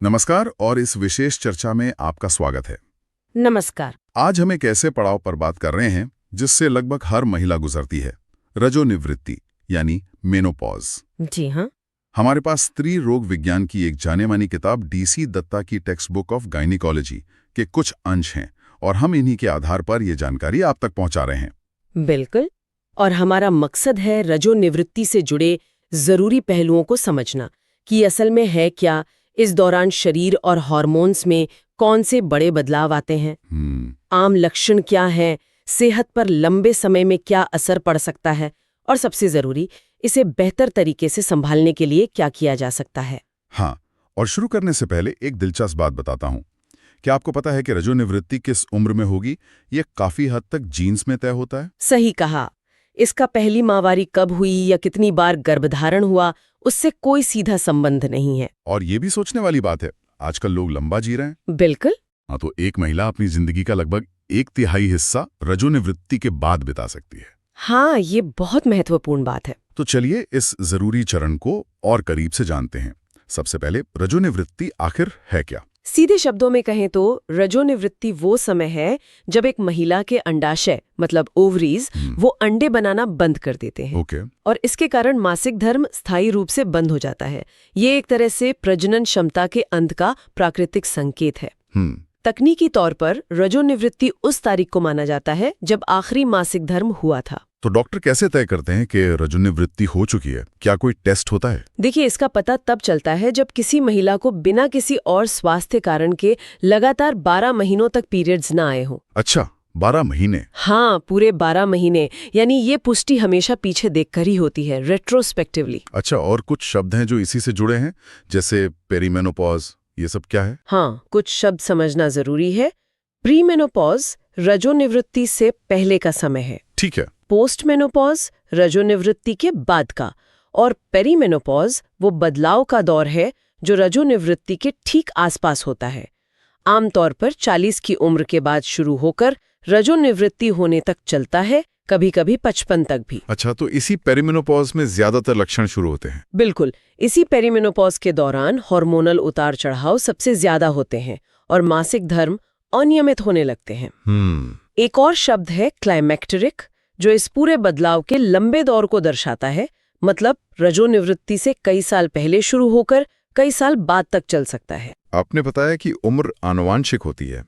नमस्कार और इस विशेष चर्चा में आपका स्वागत है। नमस्कार। आज हम एक ऐसे पड़ाव पर बात कर रहे हैं जिससे लगभग हर महिला गुजरती है, रजोनिवृत्ति यानी मेनोपॉज। जी हाँ। हमारे पास स्त्री रोग विज्ञान की एक जाने-मानी किताब डीसी दत्ता की टेक्स्ट बुक ऑफ गायनिकोलॉजी के कुछ अंश हैं और हम इन्हीं के आधार पर ये जानकारी आप तक पहुंचा रहे हैं। बिल्कुल। और हमारा मकसद है रजोनिवृत्ति से जुड़े जरूरी पहलुओं को समझना कि असल में है क्या, इस दौरान शरीर और हार्मोन्स में कौन से बड़े बदलाव आते हैं, आम लक्षण क्या हैं, सेहत पर लंबे समय में क्या असर पड़ सकता है और सबसे जरूरी, इसे बेहतर तरीके से संभालने के लिए क्या किया जा सकता है। हाँ, और शुरू करने से पहले एक दिलचस्प बात बताता हूँ। क्या आपको पता है कि रजोनिवृत्ति किस उम्र में होगी? ये काफी हद तक जीन्स में तय होता है। सही कहा। इसका पहली माहवारी कब हुई या कितनी बार गर्भधारण हुआ, उससे कोई सीधा संबंध नहीं है। और ये भी सोचने वाली बात है, आजकल लोग लंबा जी रहे हैं। बिल्कुल। हाँ, तो एक महिला अपनी जिंदगी का लगभग 1/3 हिस्सा रजोनिवृत्ति के बाद बिता सकती है। हाँ, ये बहुत महत्वपूर्ण बात है। तो चलिए इस जरूरी चरण को और करीब से जानते हैं। सबसे पहले रजोनिवृत्ति आखिर है क्या? सीधे शब्दों में कहें तो रजोनिवृत्ति वो समय है जब एक महिला के अंडाशय मतलब ओवरीज वो अंडे बनाना बंद कर देते हैं। ओके। और इसके कारण मासिक धर्म स्थायी रूप से बंद हो जाता है। ये एक तरह से प्रजनन क्षमता के अंत का प्राकृतिक संकेत है। तकनीकी तौर पर रजोनिवृत्ति उस तारीख को माना जाता है जब आखिरी मासिक धर्म हुआ था। तो डॉक्टर कैसे तय करते हैं कि रजोनिवृत्ति हो चुकी है? क्या कोई टेस्ट होता है? देखिए, इसका पता तब चलता है जब किसी महिला को बिना किसी और स्वास्थ्य कारण के लगातार 12 महीनों तक पीरियड्स ना आए हों। अच्छा, 12 महीने? हाँ, पूरे 12 महीने। यानी ये पुष्टि हमेशा पीछे देखकर ही होती है, रेट्रोस्पेक्टिवली। अच्छा, और कुछ शब्द हैं जो इसी से जुड़े हैं, जैसे पेरीमेनोपॉज, ये सब क्या है? हाँ, कुछ शब्द समझना जरूरी है। प्रीमेनोपॉज रजोनिवृत्ति से पहले का समय है। ठीक है। पोस्टमेनोपॉज रजोनिवृत्ति के बाद का, और पेरीमेनोपॉज वो बदलाव का दौर है जो रजोनिवृत्ति के ठीक आसपास होता है। आमतौर पर 40 की उम्र के बाद शुरू होकर रजोनिवृत्ति होने तक चलता है, कभी-कभी 55 तक भी। अच्छा, तो इसी पेरीमेनोपॉज में ज्यादातर लक्षण शुरू होते हैं? बिल्कुल। इसी पेरीमेनोपॉज के दौरान हार्मोनल उतार चढ़ाव सबसे ज्यादा होते हैं और मासिक धर्म अनियमित होने लगते हैं। एक और शब्द है क्लाइमेक्टेरिक, जो इस पूरे बदलाव के लंबे दौर को दर्शाता है। मतलब रजोनिवृत्ति से कई साल पहले शुरू होकर कई साल बाद तक चल सकता है। आपने बताया कि उम्र आनुवांशिक होती है।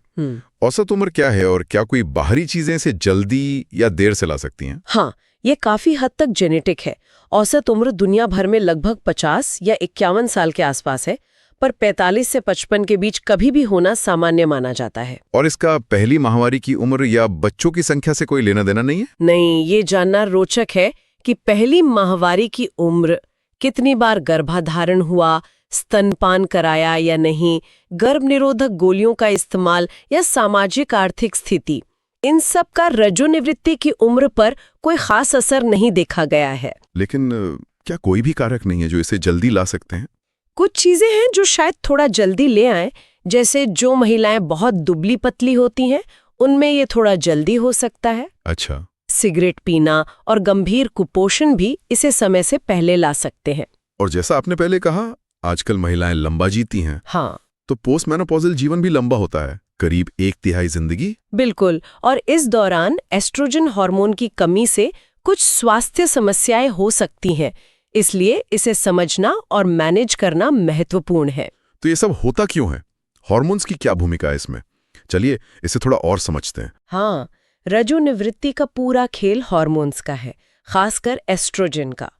औसत उम्र क्या है और क्या कोई बाहरी चीजें इसे जल्दी या देर से ला सकती हैं? हाँ, ये काफी हद तक जेनेटिक है। औसत उम्र दुनिया भर में लगभग 50 या 51 साल के आसपास है, पर 45 से 55 के बीच कभी भी होना सामान्य माना जाता है। और इसका पहली माहवारी की उम्र या बच्चों की संख्या से कोई लेना देना नहीं है? नहीं, ये जानना रोचक है कि पहली माहवारी की उम्र, कितनी बार गर्भाधारण हुआ, स्तनपान कराया या नहीं, गर्भ निरोधक गोलियों का इस्तेमाल या सामाजिक आर्थिक स्थिति, इन सब का रजोनिवृत्ति की उम्र पर कोई खास असर नहीं देखा गया है। लेकिन क्या कोई भी कारक नहीं है जो इसे जल्दी ला सकते हैं? कुछ चीजें हैं जो शायद थोड़ा जल्दी ले आएं, जैसे जो महिलाएं बहुत दुबली पतली होती हैं उनमें ये थोड़ा जल्दी हो सकता है। अच्छा। सिगरेट पीना और गंभीर कुपोषण भी इसे समय से पहले ला सकते हैं। और जैसा आपने पहले कहा, आजकल महिलाएं लंबा जीती हैं। हाँ, तो पोस्टमेनोपॉजल जीवन भी लंबा होता है, करीब 1/3 जिंदगी। बिल्कुल। और इस दौरान एस्ट्रोजन हार्मोन की कमी से कुछ स्वास्थ्य समस्याएं हो सकती हैं, इसलिए इसे समझना और मैनेज करना महत्वपूर्ण है। तो ये सब होता क्यों है? हार्मोन्स की क्या भूमिका है इसमें? चलिए इसे थोड़ा और समझते हैं। हाँ, रजोनिवृत्ति का पूरा खेल हार्मोन्स का है, खासकर एस्ट्रोजन का।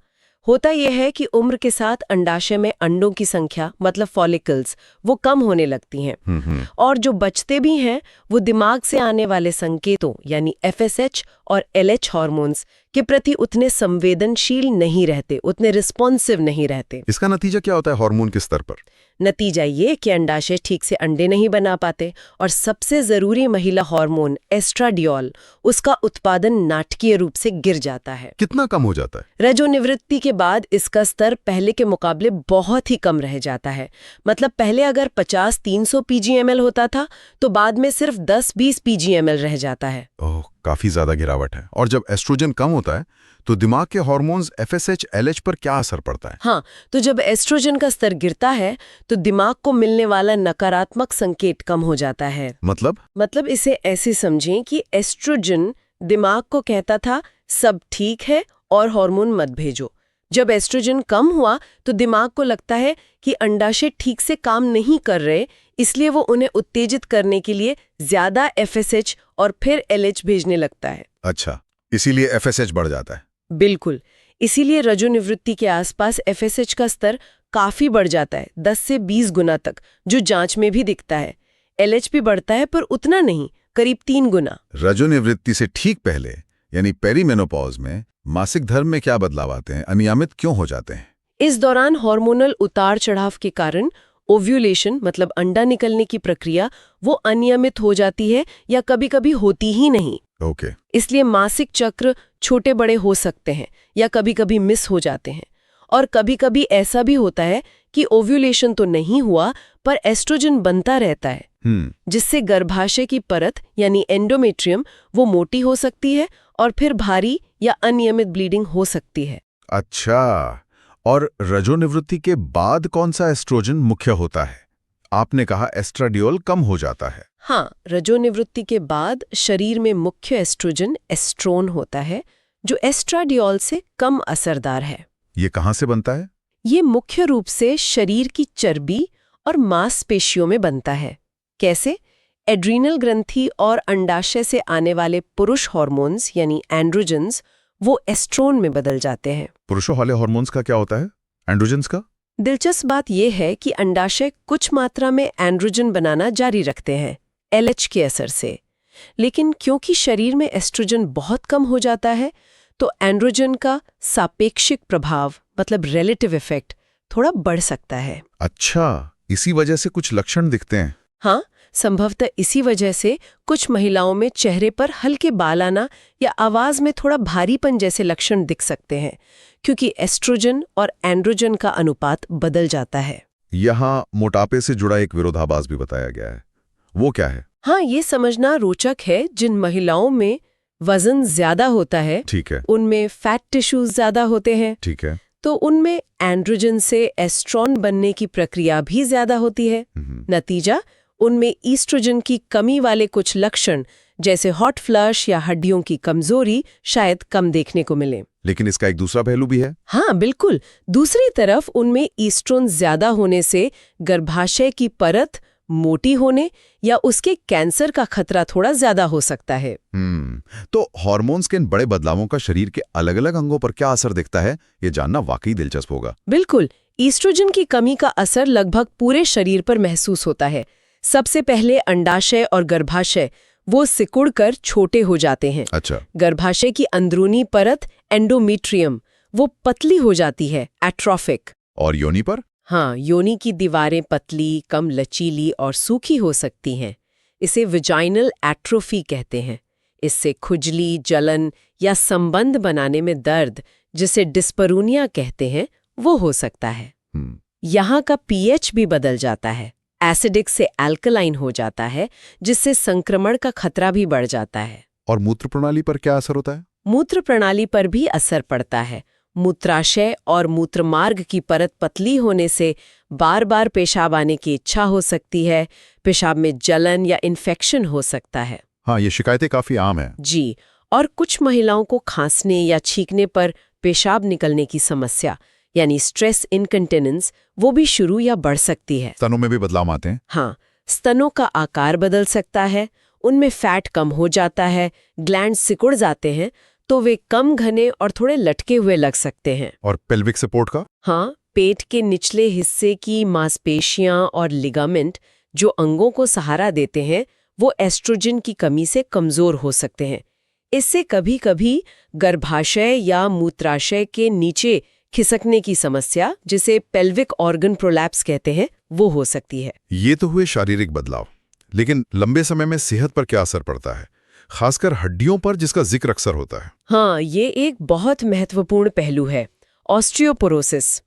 होता यह है कि उम्र के साथ अंडाशय में अंडों की संख्या मतलब फॉलिकल्स वो कम होने लगती हैं। और जो बचते भी हैं वो दिमाग से आने वाले संकेतों यानी FSH और LH हार्मोन्स के प्रति उतने संवेदनशील नहीं रहते, उतने रिस्पॉन्सिव नहीं रहते। इसका नतीजा क्या होता है हार्मोन के स्तर पर? नतीजा ये कि अंडाशय ठीक से अंडे नहीं बना पाते और सबसे जरूरी महिला हार्मोन एस्ट्राडियोल, उसका उत्पादन नाटकीय रूप से गिर जाता है। कितना कम हो जाता है? रजोनिवृत्ति के बाद इसका स्तर पहले के मुकाबले बहुत ही कम रह जाता है। मतलब पहले अगर 50-300 pgml होता था तो बाद में सिर्फ 10-20 pgml रह जाता है। ओह, काफी ज्यादा गिरावट है। और जब एस्ट्रोजन कम होता है तो दिमाग के हार्मोन्स FSH, LH पर क्या असर पड़ता है? हाँ, तो जब एस्ट्रोजन का स्तर गिरता है तो दिमाग को मिलने वाला नकारात्मक संकेत कम हो जाता है। मतलब इसे ऐसे समझें कि एस्ट्रोजन दिमाग को कहता था सब ठीक है और हार्मोन मत भेजो। जब एस्ट्रोजन कम हुआ तो दिमाग को लगता है कि अंडाशय ठीक से काम नहीं कर रहे, इसलिए वो उन्हें उत्तेजित करने के लिए ज्यादा FSH और फिर LH भेजने लगता है। अच्छा, इसीलिए FSH बढ़ जाता है। बिल्कुल, इसीलिए रजोनिवृत्ति के आसपास FSH का स्तर काफी बढ़ जाता है, 10 से 20 गुना तक, जो जांच में भी दिखता है। LH भी बढ़ता है पर उतना नहीं, करीब 3 गुना। रजोनिवृत्ति से ठीक पहले यानी पेरीमेनोपॉज में मासिक धर्म में क्या बदलाव आते हैं? अनियमित क्यों हो जाते हैं? इस दौरान हार्मोनल उतार चढ़ाव के कारण ओव्यूलेशन मतलब अंडा निकलने की प्रक्रिया वो अनियमित हो जाती है या कभी-कभी होती ही नहीं। ओके। इसलिए मासिक चक्र छोटे बड़े हो सकते हैं या कभी-कभी मिस हो जाते हैं। और कभी-कभी ऐसा भी होता है कि ओव्यूलेशन तो नहीं हुआ पर एस्ट्रोजन बनता रहता है, जिससे गर्भाशय की परत यानी एंडोमेट्रियम वो मोटी हो सकती है और फिर भारी या अनियमित ब्लीडिंग हो सकती है। अच्छा, और रजोनिवृत्ति के बाद कौन सा एस्ट्रोजन मुख्य होता है? आपने कहा एस्ट्राडियोल कम हो जाता है। हाँ, रजोनिवृत्ति के बाद शरीर में मुख्य एस्ट्रोजन एस्ट्रोन होता है, जो एस्ट्राडियोल से कम असरदार है। ये कहाँ से बनता है? ये मुख्य रूप से शरीर की चर्बी और मांसपेशियों में बनता है। कैसे? एड्रीनल ग्रंथि और अंडाशय से आने वाले पुरुष हार्मोन्स यानी एंड्रोजन्स वो एस्ट्रोन में बदल जाते हैं। पुरुषों वाले हार्मोन्स का क्या होता है? एंड्रोजन्स का? दिलचस्प बात यह है कि अंडाशय कुछ मात्रा में एंड्रोजन बनाना जारी रखते हैं LH के असर से, लेकिन क्योंकि शरीर में एस्ट्रोजन बहुत कम हो जाता है तो एंड्रोजन का सापेक्षिक प्रभाव मतलब रिलेटिव इफेक्ट थोड़ा बढ़ सकता है। अच्छा, इसी वजह से कुछ लक्षण दिखते हैं। हाँ, संभवतः इसी वजह से कुछ महिलाओं में चेहरे पर हल्के बाल आना या आवाज में थोड़ा भारीपन जैसे लक्षण दिख सकते हैं, क्योंकि एस्ट्रोजन और एंड्रोजन का अनुपात बदल जाता है। यहाँ मोटापे से जुड़ा एक विरोधाभास भी बताया गया है, वो क्या है? हाँ, ये समझना रोचक है। जिन महिलाओं में वजन ज्यादा होता है, ठीक है, उनमें फैट टिश्यूज ज्यादा होते हैं, ठीक है, तो उनमें एंड्रोजन से एस्ट्रॉन बनने की प्रक्रिया भी ज्यादा होती है। नतीजा, उनमें ईस्ट्रोजन की कमी वाले कुछ लक्षण जैसे हॉट फ्लश या हड्डियों की कमजोरी शायद कम देखने को मिले। लेकिन इसका एक दूसरा पहलू भी है। हाँ, बिल्कुल। दूसरी तरफ उनमें ईस्ट्रोन ज्यादा होने से गर्भाशय की परत मोटी होने या उसके कैंसर का खतरा थोड़ा ज्यादा हो सकता है। तो हार्मोन्स के इन बड़े बदलावों का शरीर के अलग-अलग अंगों पर क्या असर दिखता है, ये जानना वाकई दिलचस्प होगा। बिल्कुल, ईस्ट्रोजन की कमी का असर लगभग पूरे शरीर पर महसूस होता है। सबसे पहले अंडाशय और गर्भाशय वो सिकुड़कर छोटे हो जाते हैं। अच्छा। गर्भाशय की अंदरूनी परत एंडोमेट्रियम वो पतली हो जाती है, एट्रोफिक। और योनि पर? हाँ, योनि की दीवारें पतली, कम लचीली और सूखी हो सकती हैं। इसे विजाइनल एट्रोफी कहते हैं। इससे खुजली, जलन या संबंध बनाने में दर्द, जिसे डिस्परूनिया कहते हैं, वो हो सकता है। यहाँ का pH भी बदल जाता है, एसिडिक से एल्कलाइन हो जाता है, जिससे संक्रमण का खतरा भी बढ़ जाता है। और मूत्र प्रणाली पर क्या असर होता है? मूत्र प्रणाली पर भी असर पड़ता है। मूत्राशय और मूत्रमार्ग की परत पतली होने से बार बार पेशाब आने की इच्छा हो सकती है, पेशाब में जलन या इन्फेक्शन हो सकता है। हाँ, ये शिकायतें काफी आम हैं। जी, और कुछ महिलाओं को खांसने या छींकने पर पेशाब निकलने की समस्या यानी स्ट्रेस इनकंटिनेंस वो भी शुरू या बढ़ सकती है। स्तनों में भी बदलाव आते हैं? हाँ, स्तनों का आकार बदल सकता है, उनमें फैट कम हो जाता है, ग्लैंड सिकुड़ जाते हैं, तो वे कम घने और थोड़े लटके हुए लग सकते हैं। और पेल्विक सपोर्ट का? हाँ, पेट के निचले हिस्से की मांसपेशियां और लिगामेंट जो अंगों को सहारा देते हैं, वो एस्ट्रोजन की कमी से कमजोर हो सकते हैं। इससे कभी-कभी गर्भाशय या मूत्राशय के नीचे खिसकने की समस्या, जिसे पेल्विक ऑर्गन प्रोलैप्स कहते हैं, वो हो सकती है। ये तो हुए शारीरिक बदलाव, लेकिन लंबे समय में सेहत पर क्या असर पड़ता है, खासकर हड्डियों पर जिसका जिक्र अक्सर होता है? हाँ, ये एक बहुत महत्वपूर्ण पहलू है, ऑस्टियोपोरोसिस।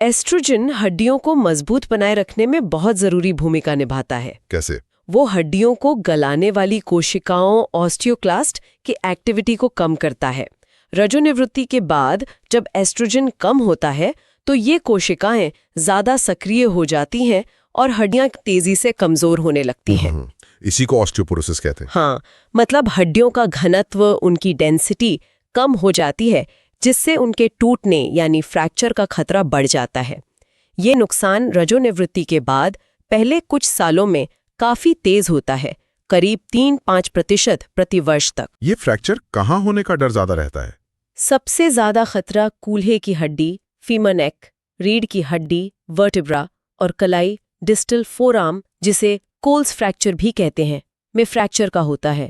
एस्ट्रोजन हड्डियों को मजबूत बनाए रखने में बहुत जरूरी भूमिका निभाता है। कैसे? वो हड्डियों को गलाने वाली कोशिकाओं ऑस्टियोक्लास्ट की एक्टिविटी को कम करता है। रजोनिवृत्ति के बाद जब एस्ट्रोजन कम होता है तो ये कोशिकाएं ज्यादा सक्रिय हो जाती हैं और हड्डियां तेजी से कमजोर होने लगती हैं। इसी को ऑस्टियोपोरोसिस कहते हैं। हाँ, मतलब हड्डियों का घनत्व, उनकी डेंसिटी कम हो जाती है, जिससे उनके टूटने यानी फ्रैक्चर का खतरा बढ़ जाता है। ये नुकसान रजोनिवृत्ति के बाद पहले कुछ सालों में काफी तेज होता है, करीब 3-5% प्रति वर्ष तक। ये फ्रैक्चर कहाँ होने का डर ज्यादा रहता है? सबसे ज्यादा खतरा कूल्हे की हड्डी, फीमर नेक, रीढ़ की हड्डी, वर्टिब्रा और कलाई, डिस्टल फोरआर्म, जिसे कोल्स फ्रैक्चर भी कहते हैं, में फ्रैक्चर का होता है।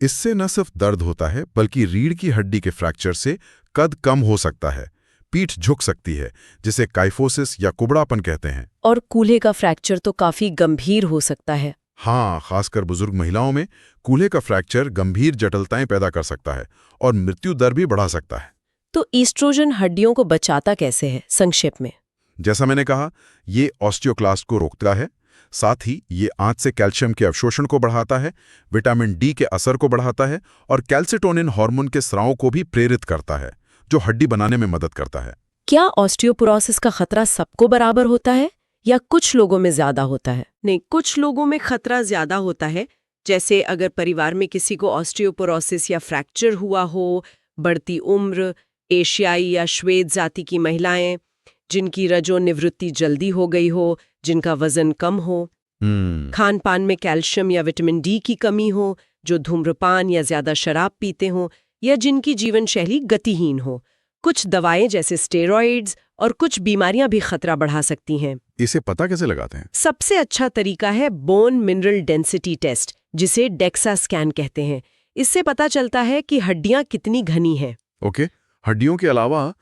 इससे न सिर्फ दर्द होता है बल्कि रीढ़ की हड्डी के फ्रैक्चर से कद कम हो सकता है, पीठ झुक सकती है, जिसे काइफोसिस या कुबड़ापन कहते हैं। और कूल्हे का फ्रैक्चर तो काफी गंभीर हो सकता है। हाँ, खासकर बुजुर्ग महिलाओं में कूल्हे का फ्रैक्चर गंभीर जटिलताएं पैदा कर सकता है और मृत्यु दर भी बढ़ा सकता है। तो ईस्ट्रोजन हड्डियों को बचाता कैसे है, संक्षेप में? जैसा मैंने कहा, ये ऑस्टियोक्लास्ट को रोकता है, साथ ही ये आंत से कैल्शियम के अवशोषण को बढ़ाता है, विटामिन डी के असर को बढ़ाता है और कैल्सिटोनिन हार्मोन के स्राव को भी प्रेरित करता है, जो हड्डी बनाने में मदद करता है। क्या ऑस्टियोपोरोसिस का खतरा सबको बराबर होता है या कुछ लोगों में ज्यादा होता है? नहीं, कुछ लोगों में खतरा ज्यादा होता है। जैसे अगर परिवार में किसी को ऑस्टियोपोरोसिस या फ्रैक्चर हुआ हो, बढ़ती उम्र, एशियाई या श्वेत जाति की महिलाएं, जिनकी रजोनिवृत्ति जल्दी हो गई हो, जिनका वजन कम हो, खान पान में कैल्शियम या विटामिन डी की कमी हो, जो धूम्रपान या ज्यादा शराब पीते हों, या जिनकी जीवन शैली गतिहीन हो। कुछ दवाएं जैसे स्टेरॉइड्स और कुछ बीमारियां भी खतरा बढ़ा सकती हैं। इसे पता कैसे लगाते हैं? सबसे अच्छा तरीका है बोन मिनरल डेंसिटी टेस्ट, जिसे डेक्सा स्कैन कहते हैं। इससे पता चलता है कि हड्डियां कितनी घनी हैं। ओके, हड्डियों के अलावा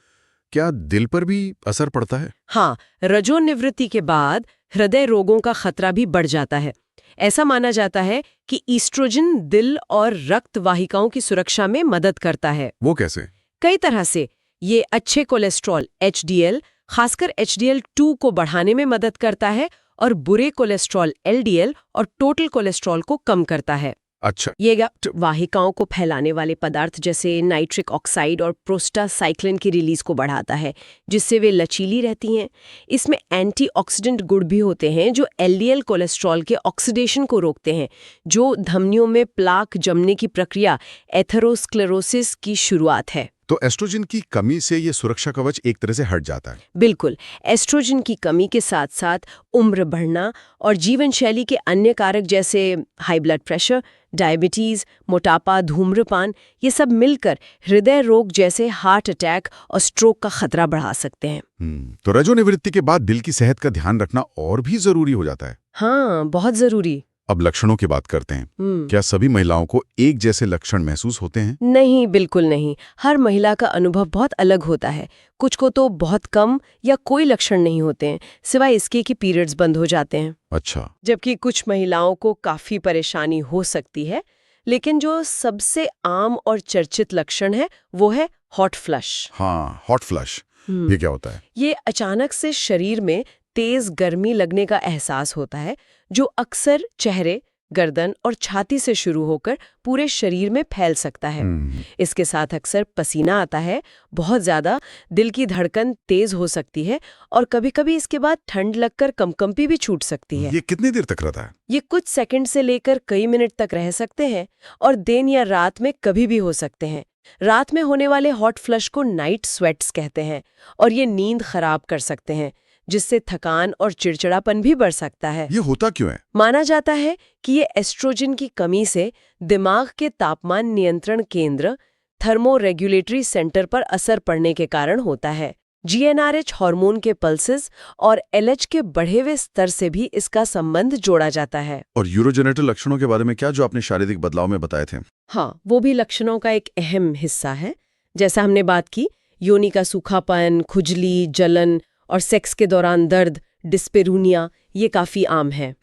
क्या दिल पर भी असर पड़ता है? हाँ, रजोनिवृत्ति के बाद हृदय रोगों का खतरा भी बढ़ जाता है। ऐसा माना जाता है कि ईस्ट्रोजन दिल और रक्त वाहिकाओं की सुरक्षा में मदद करता है। वो कैसे? कई तरह से। ये अच्छे कोलेस्ट्रॉल HDL, खासकर HDL2 को बढ़ाने में मदद करता है और बुरे कोलेस्ट्रॉल LDL और टोटल कोलेस्ट्रॉल को कम करता है। अच्छा, ये वाहिकाओं को फैलाने वाले पदार्थ जैसे नाइट्रिक ऑक्साइड और प्रोस्टासाइक्लिन की रिलीज को बढ़ाता है, जिससे वे लचीली रहती हैं। इसमें एंटीऑक्सीडेंट गुण भी होते हैं जो LDL कोलेस्ट्रॉल के ऑक्सीडेशन को रोकते हैं, जो धमनियों में प्लाक जमने की प्रक्रिया एथेरोस्क्लेरोसिस की शुरुआत है। तो एस्ट्रोजन की कमी से ये सुरक्षा कवच एक तरह से हट जाता है। बिल्कुल। एस्ट्रोजन की कमी के साथ साथ उम्र बढ़ना और जीवन शैली के अन्य कारक जैसे हाई ब्लड प्रेशर, डायबिटीज, मोटापा, धूम्रपान, ये सब मिलकर हृदय रोग जैसे हार्ट अटैक और स्ट्रोक का खतरा बढ़ा सकते हैं। तो रजोनिवृत्ति के बाद दिल की सेहत का ध्यान रखना और भी जरूरी हो जाता है। हाँ, बहुत जरूरी। अब लक्षणों की बात करते हैं। क्या सभी महिलाओं को एक जैसे लक्षण महसूस होते हैं? नहीं, बिल्कुल नहीं। हर महिला का अनुभव बहुत अलग होता है। कुछ को तो बहुत कम या कोई लक्षण नहीं होते हैं, सिवाय इसके कि पीरियड्स बंद हो जाते हैं। अच्छा। जबकि कुछ महिलाओं को काफी परेशानी हो सकती है, लेकिन जो सबसे आम और चर्चित लक्षण है वो है हॉट फ्लश। हाँ, हॉट फ्लश। ये क्या होता है? ये अचानक से शरीर में तेज गर्मी लगने का एहसास होता है, जो अक्सर चेहरे, गर्दन और छाती से शुरू होकर पूरे शरीर में फैल सकता है। इसके साथ अक्सर पसीना आता है, बहुत ज्यादा, दिल की धड़कन तेज हो सकती है और कभी-कभी इसके बाद ठंड लगकर कंपकंपी भी छूट सकती है। ये कितनी देर तक रहता है? ये कुछ सेकंड से लेकर कई मिनट तक रह सकते हैं और दिन या रात में कभी भी हो सकते हैं। रात में होने वाले हॉट फ्लश को नाइट स्वेट्स कहते हैं और ये नींद खराब कर सकते हैं, जिससे थकान और चिड़चिड़ापन भी बढ़ सकता है। ये होता क्यों है? माना जाता है कि ये एस्ट्रोजन की कमी से दिमाग के तापमान नियंत्रण केंद्र थर्मोरेगुलेटरी सेंटर पर असर पड़ने के कारण होता है। GnRH हार्मोन के पल्सेस और LH के बढ़े हुए स्तर से भी इसका संबंध जोड़ा जाता है। और यूरोजेनेटल लक्षणों के बारे में क्या, जो आपने शारीरिक बदलाव में बताए थे? हाँ, वो भी लक्षणों का एक अहम हिस्सा है। जैसा हमने बात की, योनि का सूखापन, खुजली, जलन और सेक्स के दौरान दर्द, डिस्पेरूनिया, ये काफी आम है।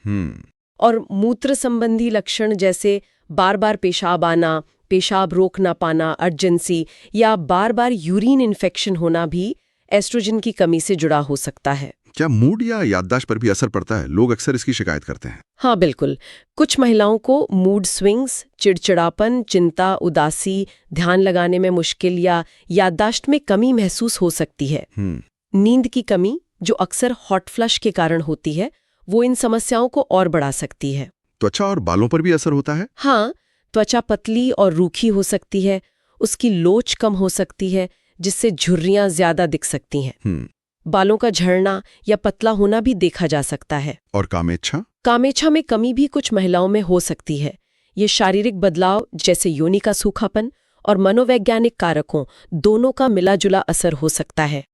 और मूत्र संबंधी लक्षण जैसे बार बार पेशाब आना, पेशाब रोक ना पाना, अर्जेंसी या बार बार यूरिन इन्फेक्शन होना भी एस्ट्रोजन की कमी से जुड़ा हो सकता है। क्या मूड या याददाश्त पर भी असर पड़ता है? लोग अक्सर इसकी शिकायत करते हैं। हाँ बिल्कुल। कुछ महिलाओं को मूड स्विंग्स, चिड़चिड़ापन, चिंता, उदासी, ध्यान लगाने में मुश्किल या याददाश्त में कमी महसूस हो सकती है। नींद की कमी, जो अक्सर हॉट फ्लश के कारण होती है, वो इन समस्याओं को और बढ़ा सकती है। त्वचा और बालों पर भी असर होता है? हाँ, त्वचा पतली और रूखी हो सकती है, उसकी लोच कम हो सकती है, जिससे झुर्रियां ज्यादा दिख सकती हैं। बालों का झड़ना या पतला होना भी देखा जा सकता है। और कामेच्छा? कामेच्छा में कमी भी कुछ महिलाओं में हो सकती है। ये शारीरिक बदलाव जैसे योनि का सूखापन और मनोवैज्ञानिक कारकों दोनों का मिला-जुला असर हो सकता है।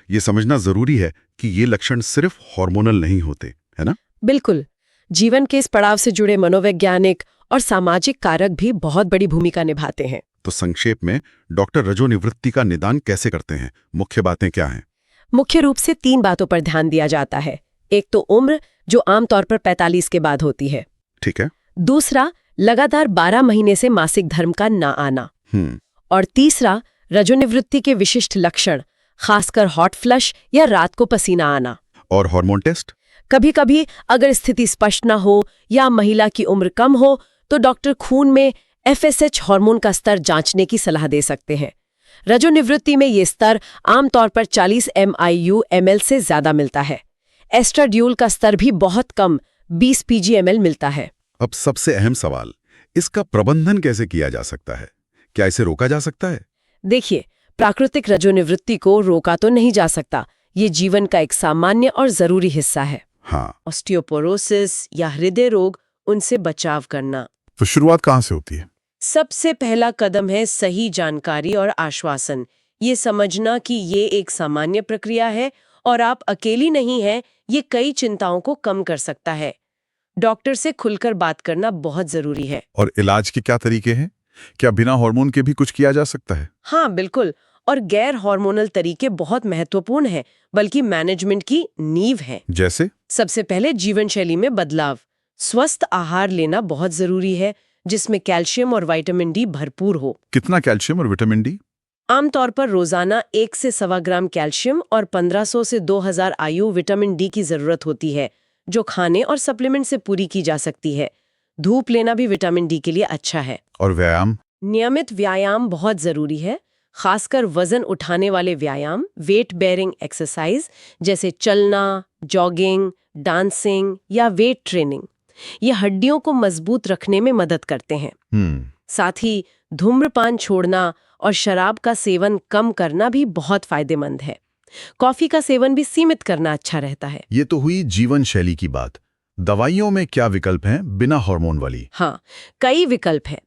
ये समझना जरूरी है कि ये लक्षण सिर्फ हार्मोनल नहीं होते, है ना? बिल्कुल। जीवन के इस पड़ाव से जुड़े मनोवैज्ञानिक और सामाजिक कारक भी बहुत बड़ी भूमिका निभाते हैं। तो संक्षेप में डॉक्टर रजोनिवृत्ति का निदान कैसे करते हैं? मुख्य बातें क्या हैं? मुख्य रूप से 3 बातों पर ध्यान दिया जाता है। एक तो उम्र, जो आमतौर पर 45 के बाद होती है। ठीक है। दूसरा, लगातार 12 महीने से मासिक धर्म का ना आना। और तीसरा, रजोनिवृत्ति के विशिष्ट लक्षण, खासकर हॉट फ्लश या रात को पसीना आना। और हार्मोन टेस्ट? कभी कभी अगर स्थिति स्पष्ट न हो या महिला की उम्र कम हो तो डॉक्टर खून में FSH हार्मोन का स्तर जांचने की सलाह दे सकते हैं। रजोनिवृत्ति में ये स्तर आमतौर पर 40 MIU/ml से ज्यादा मिलता है। एस्ट्राड्यूल का स्तर भी बहुत कम 20 PG/ml मिलता है। अब सबसे अहम सवाल, इसका प्रबंधन कैसे किया जा सकता है? क्या इसे रोका जा सकता है? देखिए, प्राकृतिक रजोनिवृत्ति को रोका तो नहीं जा सकता। ये जीवन का एक सामान्य और जरूरी हिस्सा है। हाँ। ऑस्टियोपोरोसिस या हृदय रोग, उनसे बचाव करना। तो शुरुआत कहाँ से होती है? सबसे पहला कदम है सही जानकारी और आश्वासन। ये समझना कि ये एक सामान्य प्रक्रिया है और आप अकेली नहीं हैं, ये कई चिंताओं को कम कर सकता है। डॉक्टर से खुलकर बात करना बहुत जरूरी है। और इलाज के क्या तरीके हैं? क्या बिना हार्मोन के भी कुछ किया जा सकता है? हाँ बिल्कुल, और गैर हार्मोनल तरीके बहुत महत्वपूर्ण हैं, बल्कि मैनेजमेंट की नींव है। जैसे? सबसे पहले जीवन शैली में बदलाव। स्वस्थ आहार लेना बहुत जरूरी है, जिसमें कैल्शियम और विटामिन डी भरपूर हो। कितना कैल्शियम और विटामिन डी? आमतौर पर रोजाना 1 से 1.25 ग्राम कैल्शियम और 1500 से 2000 IU विटामिन डी की जरूरत होती है, जो खाने और सप्लीमेंट से पूरी की जा सकती है। धूप लेना भी विटामिन डी के लिए अच्छा है। और व्यायाम? नियमित व्यायाम बहुत जरूरी है, खासकर वजन उठाने वाले व्यायाम, वेट बेयरिंग एक्सरसाइज जैसे चलना, जॉगिंग, डांसिंग या वेट ट्रेनिंग। ये हड्डियों को मजबूत रखने में मदद करते हैं। साथ ही धूम्रपान छोड़ना और शराब का सेवन कम करना भी बहुत फायदेमंद है। कॉफी का सेवन भी सीमित करना अच्छा रहता है। ये तो हुई जीवन शैली की बात। दवाइयों में क्या विकल्प हैं बिना हार्मोन वाली? हाँ, कई विकल्प हैं।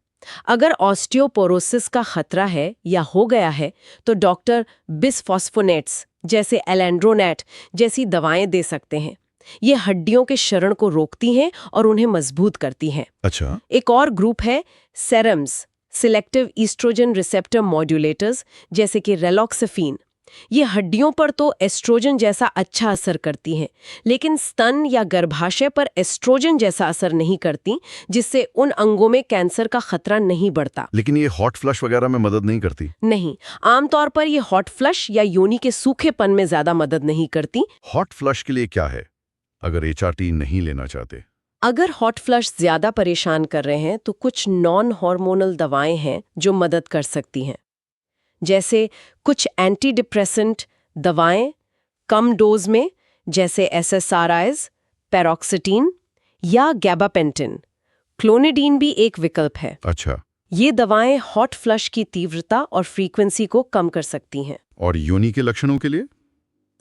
अगर ऑस्टियोपोरोसिस का खतरा है या हो गया है तो डॉक्टर बिसफॉस्फोनेट्स जैसे एलेंड्रोनेट जैसी दवाएं दे सकते हैं। ये हड्डियों के क्षरण को रोकती हैं और उन्हें मजबूत करती हैं। अच्छा। एक और ग्रुप है SERMs, selective oestrogen receptor modulators, जैसे कि रेलॉक्सिफिन। ये हड्डियों पर तो एस्ट्रोजन जैसा अच्छा असर करती हैं, लेकिन स्तन या गर्भाशय पर एस्ट्रोजन जैसा असर नहीं करती, जिससे उन अंगों में कैंसर का खतरा नहीं बढ़ता। लेकिन ये हॉट फ्लश वगैरह में मदद नहीं करती? नहीं, आमतौर पर ये हॉट फ्लश या योनि के सूखेपन में ज्यादा मदद नहीं करती। हॉट फ्लश के लिए क्या है, अगर HRT नहीं लेना चाहते? अगर हॉट फ्लश ज्यादा परेशान कर रहे हैं तो कुछ नॉन हार्मोनल दवाएं हैं जो मदद कर सकती हैं, जैसे कुछ एंटी डिप्रेसेंट दवाएं कम डोज में, जैसे SSRIs, पैरोक्सिटीन या गैबापेंटिन। क्लोनिडीन भी एक विकल्प है। अच्छा। ये दवाएं हॉट फ्लश की तीव्रता और फ्रीक्वेंसी को कम कर सकती हैं। और योनि के लक्षणों के लिए?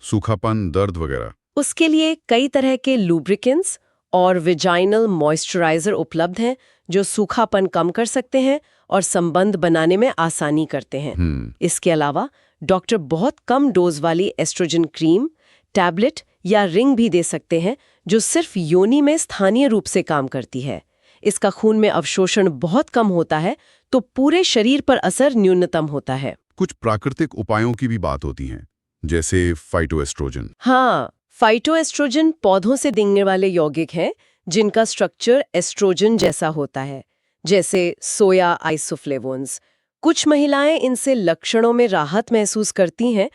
सूखापन, दर्द वगैरह? उसके लिए कई तरह के लुब्रिकेंट्स और विजाइनल मॉइस्चराइजर उपलब्ध हैं, जो सूखापन कम कर सकते हैं और संबंध बनाने में आसानी करते हैं। इसके अलावा डॉक्टर बहुत कम डोज वाली एस्ट्रोजन क्रीम, टैबलेट या रिंग भी दे सकते हैं, जो सिर्फ योनि में स्थानीय रूप से काम करती है। इसका खून में अवशोषण बहुत कम होता है, तो पूरे शरीर पर असर न्यूनतम होता है। कुछ प्राकृतिक उपायों की भी बात होती है, जैसे फाइटोएस्ट्रोजन। हाँ, फाइटोएस्ट्रोजन पौधों से दिखने वाले यौगिक हैं, जिनका स्ट्रक्चर एस्ट्रोजन जैसा होता है, जैसे सोया आइसोफ्लेवोन्स। कुछ महिलाएं इनसे लक्षणों में राहत महसूस करती हैं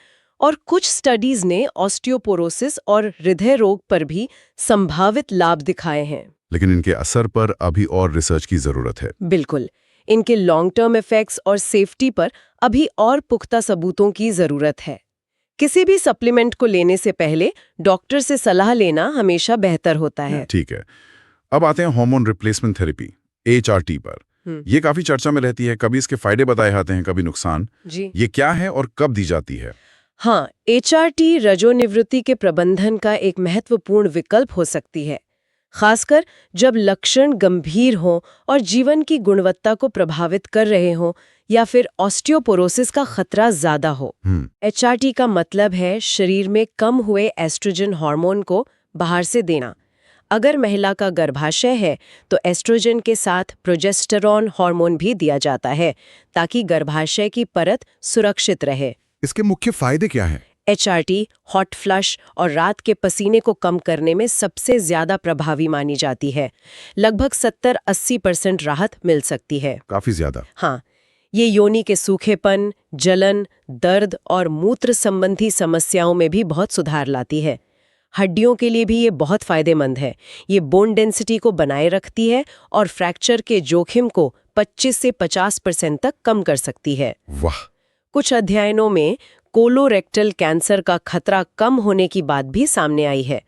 और कुछ स्टडीज ने ऑस्टियोपोरोसिस और हृदय रोग पर भी संभावित लाभ दिखाए हैं। लेकिन इनके असर पर अभी और रिसर्च की जरूरत है। बिल्कुल, इनके लॉन्ग टर्म इफेक्ट्स और सेफ्टी पर अभी और पुख्ता सबूतों की जरूरत है। किसी भी सप्लीमेंट को लेने से पहले डॉक्टर से सलाह लेना हमेशा बेहतर होता है। ठीक है, अब आते हैं हार्मोन रिप्लेसमेंट थेरेपी HRT पर। ये काफी चर्चा में रहती है, कभी इसके फायदे बताए जाते हैं, कभी नुकसान। जी ये क्या है और कब दी जाती है? हाँ, HRT रजोनिवृत्ति के प्रबंधन का एक महत्वपूर्ण विकल्प हो सकती है, खासकर जब लक्षण गंभीर हों और जीवन की गुणवत्ता को प्रभावित कर रहे हों या फिर ऑस्टियोपोरोसिस का खतरा ज्यादा हो। HRT का मतलब है शरीर में कम हुए एस्ट्रोजन हार्मोन को बाहर से देना। अगर महिला का गर्भाशय है तो एस्ट्रोजन के साथ प्रोजेस्टेरॉन हार्मोन भी दिया जाता है ताकि गर्भाशय की परत सुरक्षित रहे। इसके मुख्य फायदे क्या हैं? HRT हॉट फ्लश और रात के पसीने को कम करने में सबसे ज्यादा प्रभावी मानी जाती है। लगभग 70-80% राहत मिल सकती है। काफी ज्यादा। हाँ, ये योनि के सूखेपन, जलन, दर्द और मूत्र संबंधी समस्याओं में भी बहुत सुधार लाती है। हड्डियों के लिए भी ये बहुत फायदेमंद है। ये बोन डेंसिटी को बनाए रखती है और फ्रैक्चर के जोखिम को 25 से 50% तक कम कर सकती है। वाह! कुछ अध्ययनों में कोलोरेक्टल कैंसर का खतरा कम होने की बात भी सामने आई है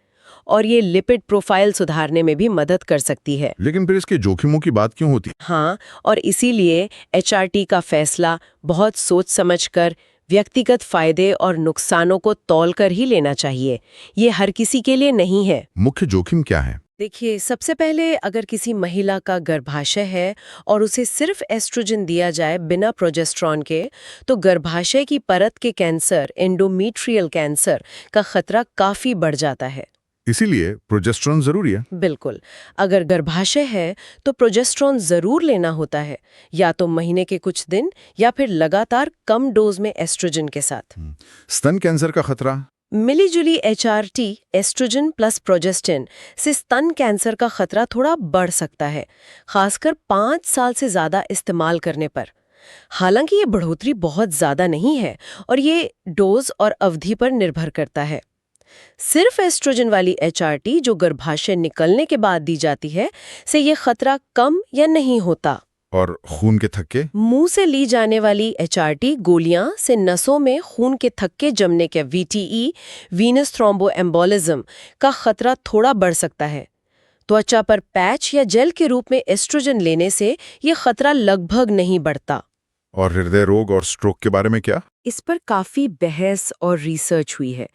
और ये लिपिड प्रोफाइल सुधारने में भी मदद कर सकती है। लेकिन फिर इसके जोखिमों की बात क्यों होती? हाँ, और इसीलिए HRT का फैसला बहुत सोच समझकर व्यक्तिगत फायदे और नुकसानों को तौलकर ही लेना चाहिए। ये हर किसी के लिए नहीं है। मुख्य जोखिम क्या है? देखिए, सबसे पहले अगर किसी महिला का गर्भाशय है और उसे सिर्फ एस्ट्रोजन दिया जाए बिना प्रोजेस्टेरॉन के, तो गर्भाशय की परत के कैंसर, एंडोमेट्रियल कैंसर का खतरा काफी बढ़ जाता है। इसीलिए प्रोजेस्टेरॉन जरूरी है। बिल्कुल, अगर गर्भाशय है तो प्रोजेस्टेरॉन जरूर लेना होता है, या तो महीने के कुछ दिन या फिर लगातार कम डोज में एस्ट्रोजन के साथ। स्तन कैंसर का खतरा? मिलीजुली HRT एस्ट्रोजन प्लस प्रोजेस्टेरॉन से स्तन कैंसर का खतरा थोड़ा बढ़ सकता है, खासकर 5 साल से ज्यादा इस्तेमाल करने पर। हालांकि ये बढ़ोतरी बहुत ज्यादा नहीं है और ये डोज और अवधि पर निर्भर करता है। सिर्फ एस्ट्रोजन वाली HRT जो गर्भाशय निकलने के बाद दी जाती है, से ये खतरा कम या नहीं होता। और खून के थक्के? मुंह से ली जाने वाली HRT गोलियां से नसों में खून के थक्के जमने के VTE, वीनस थ्रोम्बोएम्बोलिज्म का खतरा थोड़ा बढ़ सकता है। त्वचा पर पैच या जेल के रूप में एस्ट्रोजन लेने से ये खतरा लगभग नहीं बढ़ता। और हृदय रोग और स्ट्रोक के बारे में क्या? इस पर काफी बहस और रिसर्च हुई है।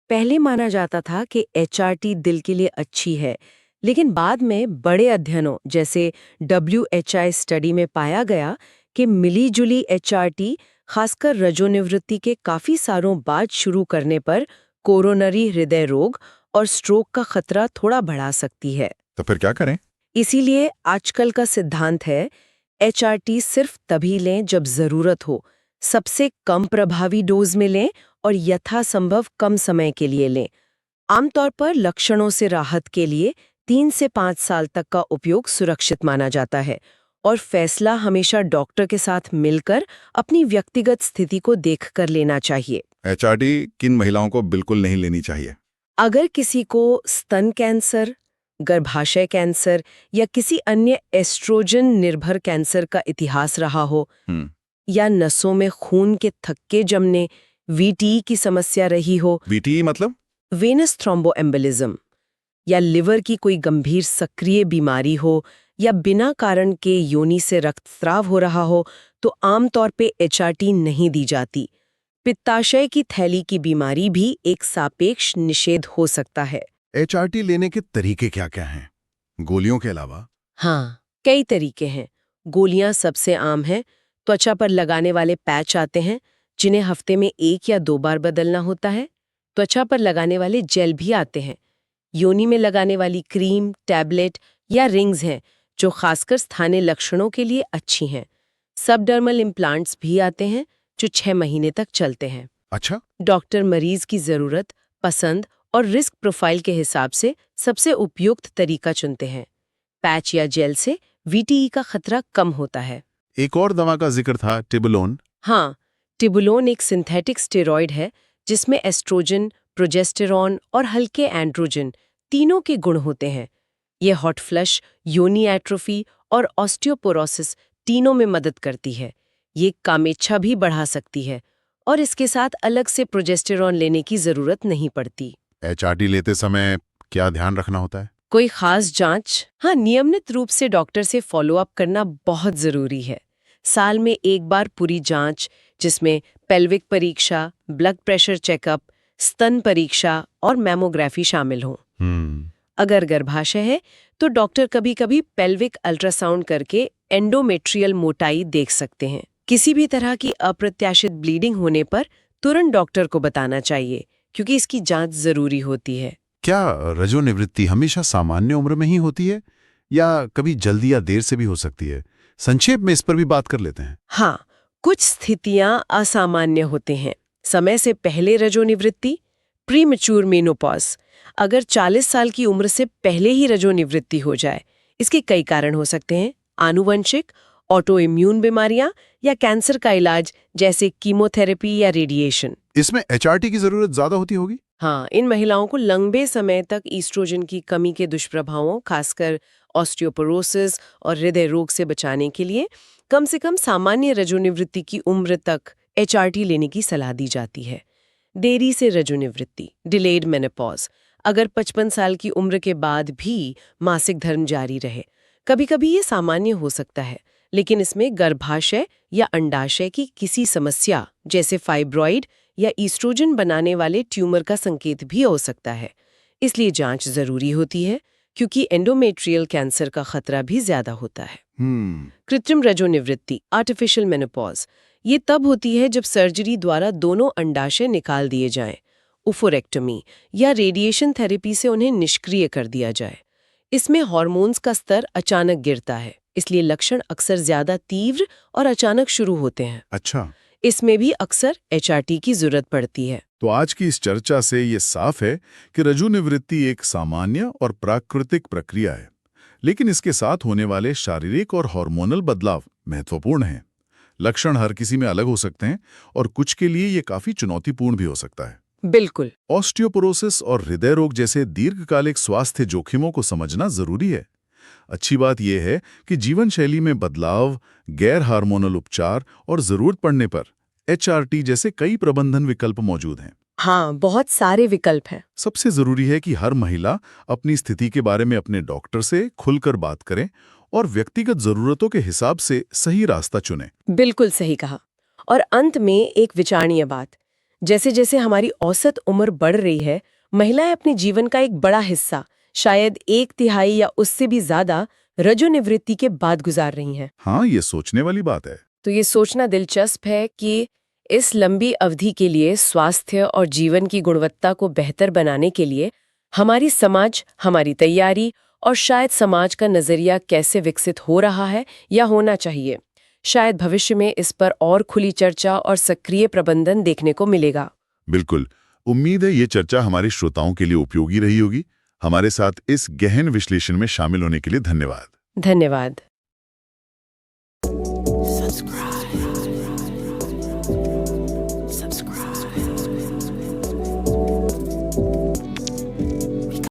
पहले माना जाता था कि HRT दिल के लिए अच्छी है, लेकिन बाद में बड़े अध्ययनों जैसे WHI स्टडी में पाया गया कि मिलीजुली HRT खासकर रजोनिवृत्ति के काफी सालों बाद शुरू करने पर कोरोनरी हृदय रोग और स्ट्रोक का खतरा थोड़ा बढ़ा सकती है। तो फिर क्या करें? इसीलिए आजकल का सिद्धांत है HRT सिर्फ तभी लें जब जरूरत हो, सबसे कम प्रभावी डोज में लें और यथासंभव कम समय के लिए लें। आमतौर पर लक्षणों से राहत के लिए 3 से 5 साल तक का उपयोग सुरक्षित माना जाता है और फैसला हमेशा डॉक्टर के साथ मिलकर अपनी व्यक्तिगत स्थिति को देखकर लेना चाहिए। HRT किन महिलाओं को बिल्कुल नहीं लेनी चाहिए? अगर किसी को स्तन कैंसर, गर्भाशय कैंसर या किसी अन्य एस्ट्रोजन निर्भर कैंसर का इतिहास रहा हो, या नसों में खून के थक्के जमने VTE की समस्या रही हो, VTE मतलब? वेनस थ्रोम्बोएम्बोलिज्म, या लिवर की कोई गंभीर सक्रिय बीमारी हो, या बिना कारण के योनि से रक्तस्राव हो रहा हो, तो आमतौर पे HRT नहीं दी जाती। पित्ताशय की थैली की बीमारी भी एक सापेक्ष निषेध हो सकता है। HRT लेने के तरीके क्या-क्या हैं? गोलियों के अलावा? हाँ, कई तरीके हैं। गोलियां सबसे आम हैं। त्वचा पर लगाने वाले पैच आते हैं, जिन्हें हफ्ते में 1 या 2 बार बदलना होता है। त्वचा पर लगाने वाले जेल भी आते हैं। योनि में लगाने वाली क्रीम, टैबलेट या रिंग्स हैं, जो खासकर स्थानीय लक्षणों के लिए अच्छी हैं। सबडर्मल इम्प्लांट्स भी आते हैं, जो 6 महीने तक चलते हैं। अच्छा। डॉक्टर मरीज की जरूरत, पसंद और रिस्क प्रोफाइल के हिसाब से सबसे उपयुक्त तरीका चुनते हैं। पैच या जेल से VTE का खतरा कम होता है। एक और दवा का जिक्र था, टिबुलोन। हाँ, टिबुलोन एक सिंथेटिक स्टेरॉयड है जिसमें एस्ट्रोजन, प्रोजेस्टेरॉन और हल्के एंड्रोजन तीनों के गुण होते हैं। ये हॉट फ्लश, योनि एट्रोफी और ऑस्टियोपोरोसिस तीनों में मदद करती है। ये कामेच्छा भी बढ़ा सकती है और इसके साथ अलग से प्रोजेस्टेरॉन लेने की जरूरत नहीं पड़ती। HRT लेते समय क्या ध्यान रखना होता है? कोई खास जांच? हाँ, नियमित रूप से डॉक्टर से फॉलोअप करना बहुत जरूरी है। साल में एक बार पूरी जांच, जिसमें पेल्विक परीक्षा, ब्लड प्रेशर चेकअप, स्तन परीक्षा और मैमोग्राफी शामिल हों। अगर गर्भाशय है तो डॉक्टर कभी-कभी पेल्विक अल्ट्रासाउंड करके एंडोमेट्रियल मोटाई देख सकते हैं। किसी भी तरह की अप्रत्याशित ब्लीडिंग होने पर तुरंत डॉक्टर को बताना चाहिए, क्योंकि इसकी जांच जरूरी होती है। क्या रजोनिवृत्ति हमेशा सामान्य उम्र में ही होती है या कभी जल्दी या देर से भी हो सकती है? संक्षेप में इस पर भी बात कर लेते हैं। हाँ, कुछ स्थितियां असामान्य होते हैं। समय से पहले रजोनिवृत्ति, प्रीमैच्योर मेनोपॉज। अगर 40 साल की उम्र से पहले ही रजोनिवृत्ति हो जाए, इसके कई कारण हो सकते हैं। आनुवंशिक, ऑटो इम्यून बीमारियां या कैंसर का इलाज जैसे कीमोथेरेपी या रेडिएशन। इसमें HRT की जरूरत ज्यादा होती होगी? हाँ, इन महिलाओं को लंबे समय तक ईस्ट्रोजन की कमी के दुष्प्रभावों, खासकर ऑस्टियोपोरोसिस और हृदय रोग से बचाने के लिए कम से कम सामान्य रजोनिवृत्ति की उम्र तक HRT लेने की सलाह दी जाती है। देरी से रजोनिवृत्ति, डिलेड मेनोपॉज। अगर 55 साल की उम्र के बाद भी मासिक धर्म जारी रहे, कभी-कभी ये सामान्य हो सकता है, लेकिन इसमें गर्भाशय या अंडाशय की किसी समस्या जैसे फाइब्रॉइड या ईस्ट्रोजन बनाने वाले ट्यूमर का संकेत भी हो सकता है। इसलिए जांच जरूरी होती है, क्योंकि एंडोमेट्रियल कैंसर का खतरा भी ज्यादा होता है। कृत्रिम रजोनिवृत्ति, आर्टिफिशियल मेनोपॉज, ये तब होती है जब सर्जरी द्वारा दोनों अंडाशय निकाल दिए जाएं, ओफोरेक्टमी या रेडिएशन थेरेपी से उन्हें निष्क्रिय कर दिया जाए। इसमें हार्मोन्स का स्तर अचानक गिरता है, इसलिए लक्षण अक्सर ज्यादा तीव्र और अचानक शुरू होते हैं। अच्छा, इसमें भी अक्सर HRT की जरूरत पड़ती है। तो आज की इस चर्चा से ये साफ है कि रजोनिवृत्ति एक सामान्य और प्राकृतिक प्रक्रिया है, लेकिन इसके साथ होने वाले शारीरिक और हार्मोनल बदलाव महत्वपूर्ण हैं। लक्षण हर किसी में अलग हो सकते हैं और कुछ के लिए ये काफी चुनौतीपूर्ण भी हो सकता है। बिल्कुल। ऑस्टियोपोरोसिस और हृदय रोग जैसे दीर्घकालिक स्वास्थ्य जोखिमों को समझना जरूरी है। अच्छी बात यह है कि जीवन शैली में बदलाव, गैर हार्मोनल उपचार और जरूरत पड़ने पर HRT जैसे कई प्रबंधन विकल्प मौजूद हैं। हाँ, बहुत सारे विकल्प हैं। सबसे जरूरी है कि हर महिला अपनी स्थिति के बारे में अपने डॉक्टर से खुलकर बात करें और व्यक्तिगत जरूरतों के हिसाब से सही रास्ता चुनें। बिल्कुल सही कहा। और अंत में एक विचारणीय बात, जैसे जैसे हमारी औसत उम्र बढ़ रही है, महिलाएं अपने जीवन का एक बड़ा हिस्सा, शायद 1/3 या उससे भी ज्यादा, रजोनिवृत्ति के बाद गुजार रही हैं। हाँ, ये सोचने वाली बात है। तो ये सोचना दिलचस्प है कि इस लंबी अवधि के लिए स्वास्थ्य और जीवन की गुणवत्ता को बेहतर बनाने के लिए हमारी समाज, हमारी तैयारी और शायद समाज का नजरिया कैसे विकसित हो रहा है या होना चाहिए। शायद भविष्य में इस पर और खुली चर्चा और सक्रिय प्रबंधन देखने को मिलेगा। बिल्कुल। उम्मीद है ये चर्चा हमारे श्रोताओं के लिए उपयोगी रही होगी। हमारे साथ इस गहन विश्लेषण में शामिल होने के लिए धन्यवाद। धन्यवाद। Subscribe.